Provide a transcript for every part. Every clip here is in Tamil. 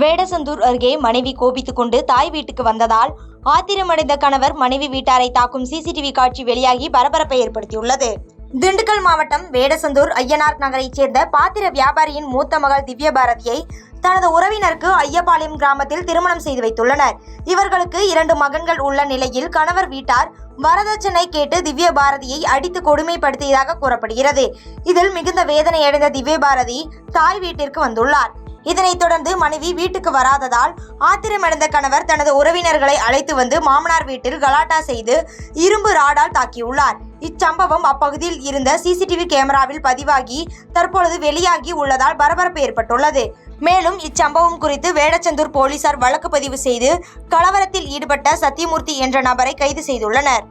வேடசந்தூர் அருகே மனைவி கோபித்துக் கொண்டு தாய் வீட்டுக்கு வந்ததால் ஆத்திரமடைந்த கணவர் மனைவி வீட்டாரை தாக்கும் சிசிடிவி காட்சி வெளியாகி பரபரப்பை ஏற்படுத்தியுள்ளது. திண்டுக்கல் மாவட்டம் வேடசந்தூர் ஐயனார் நகரைச் சேர்ந்த பாத்திர வியாபாரியின் மூத்த மகள் திவ்ய பாரதியை தனது உறவினருக்கு ஐயப்பாளையம் கிராமத்தில் திருமணம் செய்து வைத்துள்ளனர். இவர்களுக்கு 2 மகன்கள் உள்ள நிலையில் கணவர் வீட்டார் வரதட்சணை கேட்டு திவ்ய பாரதியை அடித்து கொடுமைப்படுத்தியதாக கூறப்படுகிறது. இதில் மிகுந்த வேதனையடைந்த திவ்ய பாரதி தாய் வீட்டிற்கு வந்துள்ளார். இதனைத் தொடர்ந்து மனைவி வீட்டுக்கு வராததால் ஆத்திரமடைந்த கணவர் தனது உறவினர்களை அழைத்து வந்து மாமனார் வீட்டில் கலாட்டா செய்து இரும்பு ராடால் தாக்கியுள்ளார். இச்சம்பவம் அப்பகுதியில் இருந்த சிசிடிவி கேமராவில் பதிவாகி தற்பொழுது வெளியாகி உள்ளதால் பரபரப்பு ஏற்பட்டுள்ளது. மேலும் இச்சம்பவம் குறித்து வேடச்சந்தூர் போலீசார் வழக்கு பதிவு செய்து கலவரத்தில் ஈடுபட்ட சத்தியமூர்த்தி என்ற நபரை கைது செய்துள்ளனர்.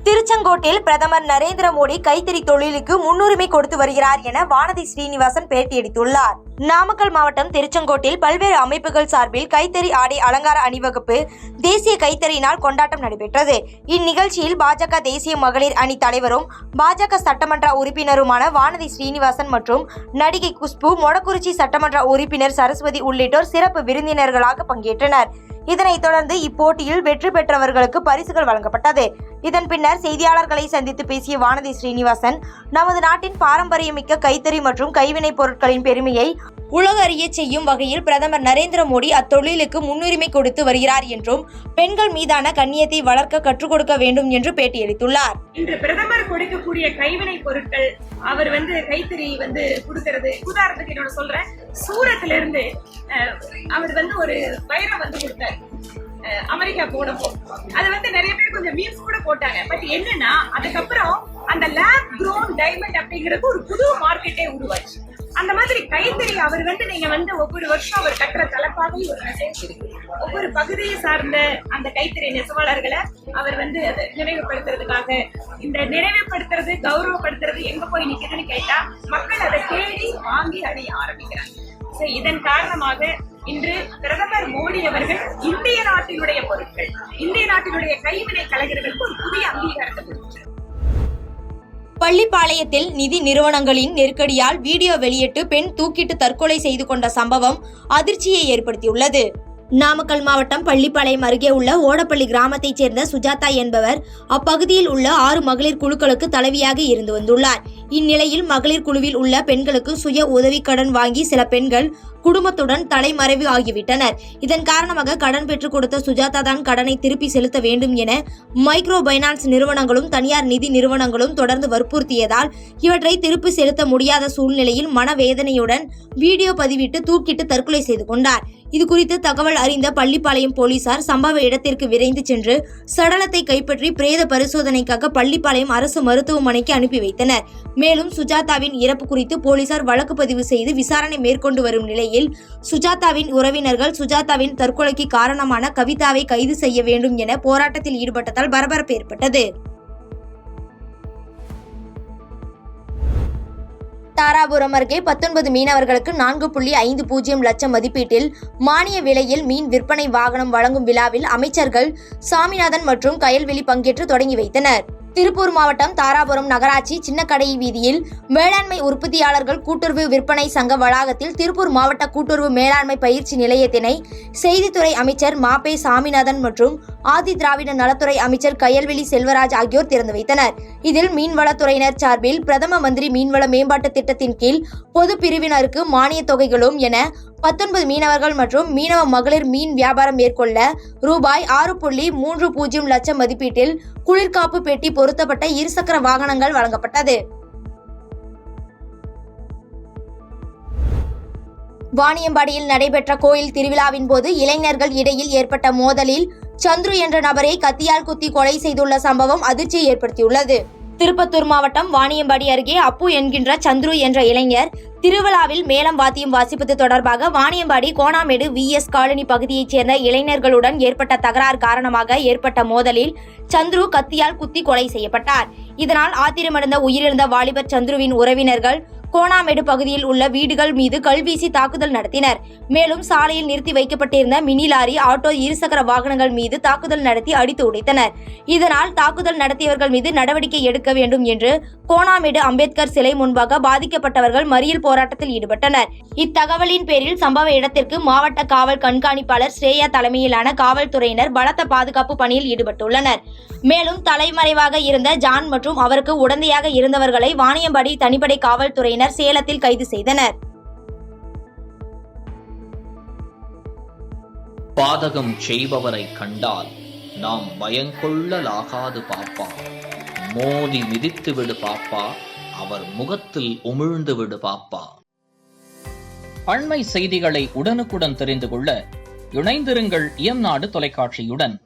திருச்செங்கோட்டில் பிரதமர் நரேந்திர மோடி கைத்தறி தொழிலுக்கு முன்னுரிமை கொடுத்து வருகிறார் என வானதி ஸ்ரீனிவாசன் பேட்டியளித்துள்ளார். நாமக்கல் மாவட்டம் திருச்செங்கோட்டில் பல்வேறு அமைப்புகள் சார்பில் கைத்தறி ஆடை அலங்கார அணிவகுப்பு தேசிய கைத்தறி நாள் கொண்டாட்டம் நடைபெற்றது. இந்நிகழ்ச்சியில் பாஜக தேசிய மகளிர் அணி தலைவரும் பாஜக சட்டமன்ற உறுப்பினருமான வானதி ஸ்ரீனிவாசன் மற்றும் நடிகை குஷ்பு, மொடக்குறிச்சி சட்டமன்ற உறுப்பினர் சரஸ்வதி உள்ளிட்டோர் சிறப்பு விருந்தினர்களாக பங்கேற்றனர். இதனைத் தொடர்ந்து இப்போட்டியில் வெற்றி பெற்றவர்களுக்கு பரிசுகள் வழங்கப்பட்டது. இதன் பின்னர் செய்தியாளர்களை சந்தித்து பேசிய வானதி ஸ்ரீனிவாசன், நமது நாட்டின் பாரம்பரியமிக்க கைத்தறி மற்றும் கைவினைப் பொருட்களின் பெருமையை உலக அறிய செய்யும் வகையில் பிரதமர் நரேந்திர மோடி அத்தொழிலுக்கு முன்னுரிமை கொடுத்து வருகிறார் என்றும் பெண்கள் மீதான கண்ணியத்தை வளர்க்க கற்றுக் கொடுக்க வேண்டும் என்று பேட்டியளித்துள்ளார். இன்று பிரதமர் கொடுக்கக்கூடிய கைவினை பொருட்கள் அவர் கைத்தறி கொடுக்கிறது. உதாரணத்துக்கு என்னோட சொல்றேன், சூரத்துல இருந்து அவர் ஒரு வைரம் கொடுத்தார் அமெரிக்கா போனப்போ. அது நிறைய பேர் கொஞ்சம் மீம்ஸ் கூட போட்டாங்க. பட் என்னன்னா அதுக்கப்புறம் அந்த லேப் க்ரோன் டைமண்ட் அப்படிங்கிறது ஒரு புது மார்க்கெட்டே உருவாச்சு. அந்த மாதிரி கைத்தறி அவர் நீங்க ஒவ்வொரு வருஷம் அவர் கட்டுற தலைப்பாகை ஒரு மெசேஜ் இருக்கு. ஒவ்வொரு பகுதியை சார்ந்த அந்த கைத்தறி நெசவாளர்களை அவர் அதை நினைவுபடுத்துறதுக்காக, இந்த நினைவுபடுத்துறது கௌரவப்படுத்துறது எங்க போய் நிக்குதுன்னு கேட்டா மக்கள் அதை தேடி வாங்கி அடைய ஆரம்பிக்கிறாங்க. இதன் காரணமாக இன்று பிரதமர் மோடி அவர்கள் இந்திய நாட்டினுடைய பொருட்கள், இந்திய நாட்டினுடைய கைவினை கலைஞர்களுக்கு ஒரு புதிய அங்கீகாரத்தை கொடுக்கிறார். பள்ளிப்பாளையத்தில் நிதி நிறுவனங்களின் நெருக்கடியால் வீடியோ வெளியிட்டு பெண் தூக்கிட்டு தற்கொலை செய்து கொண்ட சம்பவம் அதிர்ச்சியை ஏற்படுத்தியுள்ளது. நாமக்கல் மாவட்டம் பள்ளிப்பாளையம் அருகே உள்ள ஓடப்பள்ளி கிராமத்தைச் சேர்ந்த சுஜாதா என்பவர் அப்பகுதியில் உள்ள 6 மகளிர் குழுக்களுக்கு தலைவியாக இருந்து வந்துள்ளார். இந்நிலையில் மகளிர் குழுவில் உள்ள பெண்களுக்கு சுய உதவி கடன் வாங்கி சில பெண்கள் குடும்பத்துடன் தலைமறைவு ஆகிவிட்டனர். இதன் காரணமாக கடன் பெற்றுக் கொடுத்த சுஜாதா தான் கடனை திருப்பி செலுத்த வேண்டும் என மைக்ரோ பைனான்ஸ் நிறுவனங்களும் தனியார் நிதி நிறுவனங்களும் தொடர்ந்து வற்புறுத்தியதால் இவற்றை திருப்பி செலுத்த முடியாத சூழ்நிலையில் மனவேதனையுடன் வீடியோ பதிவிட்டு தூக்கிட்டு தற்கொலை செய்து கொண்டார். இதுகுறித்து தகவல் அறிந்த பள்ளிப்பாளையம் போலீசார் சம்பவ இடத்திற்கு விரைந்து சென்று சடலத்தை கைப்பற்றி பிரேத பரிசோதனைக்காக பள்ளிப்பாளையம் அரசு மருத்துவமனைக்கு அனுப்பி வைத்தனர். மேலும் சுஜாதாவின் இறப்பு குறித்து போலீசார் வழக்கு பதிவு செய்து விசாரணை மேற்கொண்டு வரும் நிலையில் சுஜாதாவின் உறவினர்கள் சுஜாதாவின் தற்கொலைக்கு காரணமான கவிதாவை கைது செய்ய வேண்டும் என போராட்டத்தில் ஈடுபட்டதால் பரபரப்பு ஏற்பட்டது. தாராபுரம் அருகே 19 மீனவர்களுக்கு 4.50 லட்சம் மதிப்பீட்டில் மானிய விலையில் மீன் விற்பனை வாகனம் வழங்கும் விழாவில் அமைச்சர்கள் சாமிநாதன் மற்றும் கயல்விழி பங்கேற்று தொடங்கி வைத்தனர். திருப்பூர் மாவட்டம் தாராபுரம் நகராட்சி சின்னக்கடை வீதியில் வேளாண்மை உற்பத்தியாளர்கள் கூட்டுறவு விற்பனை சங்க வளாகத்தில் திருப்பூர் மாவட்ட கூட்டுறவு மேலாண்மை பயிற்சி நிலையத்தினை செய்தித்துறை அமைச்சர் மாபே சாமிநாதன் மற்றும் ஆதி திராவிட நலத்துறை அமைச்சர் கயல்விழி செல்வராஜ் ஆகியோர் திறந்து வைத்தனர். இதில் மீன்வளத்துறையினர் சார்பில் பிரதம மந்திரி மீன்வள மேம்பாட்டு திட்டத்தின் கீழ் பொது பிரிவினருக்கு மானிய தொகைகளும் என 19 மீனவர்கள் மற்றும் மீனவ மகளிர் மீன் வியாபாரம் மேற்கொள்ள ரூபாய் 6.30 லட்சம் மதிப்பீட்டில் குளிர்காப்பு பெட்டி பொருத்தப்பட்ட இருசக்கர வாகனங்கள் வழங்கப்பட்டது. வாணியம்பாடியில் நடைபெற்ற கோயில் திருவிழாவின் போது இளைஞர்கள் இடையில் ஏற்பட்ட மோதலில் சந்துரு என்ற நபரை கத்தியால் குத்தி கொலை செய்துள்ள சம்பவம் அதிர்ச்சியை ஏற்படுத்தியுள்ளது. திருப்பத்தூர் மாவட்டம் வாணியம்பாடி அருகே அப்பு என்கின்ற சந்துரு என்ற இளைஞர் திருவிழாவில் மேளம் வாத்தியம் வாசிப்பது தொடர்பாக வாணியம்பாடி கோணாமேடு VS காலனி பகுதியைச் சேர்ந்த இளைஞர்களுடன் ஏற்பட்ட தகராறு காரணமாக ஏற்பட்ட மோதலில் சந்துரு கத்தியால் குத்தி கொலை செய்யப்பட்டார். இதனால் ஆத்திரமடைந்த உயிரிழந்த வாலிபர் சந்துருவின் உறவினர்கள் கோணாமேடு பகுதியில் உள்ள வீடுகள் மீது கல்வீசி தாக்குதல் நடத்தினர். மேலும் சாலையில் நிறுத்தி வைக்கப்பட்டிருந்த மினி லாரி, ஆட்டோ, இருசக்கர வாகனங்கள் மீது தாக்குதல் நடத்தி அடித்து உடைத்தனர். இதனால் தாக்குதல் நடத்தியவர்கள் மீது நடவடிக்கை எடுக்க வேண்டும் என்று கோணாமேடு அம்பேத்கர் சிலை முன்பாக பாதிக்கப்பட்டவர்கள் மறியல் போராட்டத்தில் ஈடுபட்டனர். இத்தகவலின் பேரில் சம்பவ இடத்திற்கு மாவட்ட காவல் கண்காணிப்பாளர் ஸ்ரேயா தலைமையிலான காவல்துறையினர் பலத்த பாதுகாப்பு பணியில் ஈடுபட்டுள்ளனர். மேலும் தலைமறைவாக இருந்த ஜான் மற்றும் அவருக்கு உடந்தையாக இருந்தவர்களை வாணியம்பாடி தனிப்படை காவல்துறையினர் சேலத்தில் கைது செய்தனர். பாதகம் செய்பவரை கண்டால் நாம் பயங்கொள்ளலாகாது பாப்பா. மோதி மிதித்து விடு பாப்பா, அவர் முகத்தில் உமிழ்ந்து விடு பாப்பா. அண்மை செய்திகளை உடனுக்குடன் தெரிந்து கொள்ள இணைந்திருங்கள் இயம்நாடு தொலைக்காட்சியுடன்.